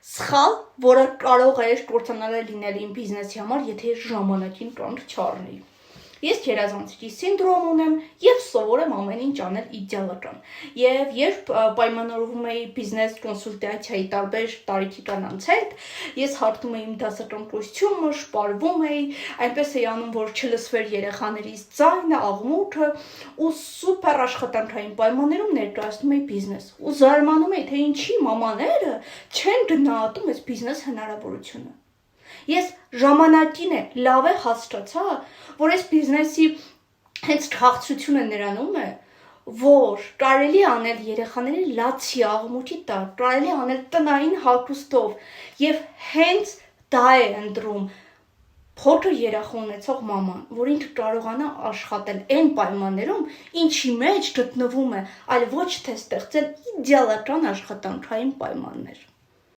սխալ, որը կարող է կործանարը լինել իմ բիզնեսի համար, եթե ժամանակին տոնդ չառնեի։ Ես գերազանցիչի սինդրոմ ունեմ եւ սովորեմ ամեն ինչ անել իդեալական։ Եվ երբ պայմանավորվում էի բիզնես կոնսուլտացիայի տարբեր տարիքի կանանց հետ, ես հարթում էի իմ դասական կոստյումը, շպարվում էի, այնպես էի անում, որ չլսվեր երեխաներից ձայնը, աղմուկը ու սուպեր աշխատանքային պայմաններում ներկայացնում էի բիզնես։ Ու զարմանում էի, թե ինչի մամաները չեն գնահատում այս բիզնես հնարավորությունը։ Ես ժամանակին է լավ է հասկացա, որ այս բիզնեսի հենց քաղցրությունը նրանում է, որ կարելի անել երեխաների լացի աղմուկի տակ, կարելի անել տնային հագուստով եւ հենց դա է ընտրում փոքր երախա ունեցող մաման, որ ինքը կարողանա աշխատել այն պայմաններում, ինչի մեջ գտնվում է, այլ ոչ թե ստեղծել իդեալական աշխատանքային պայմաններ։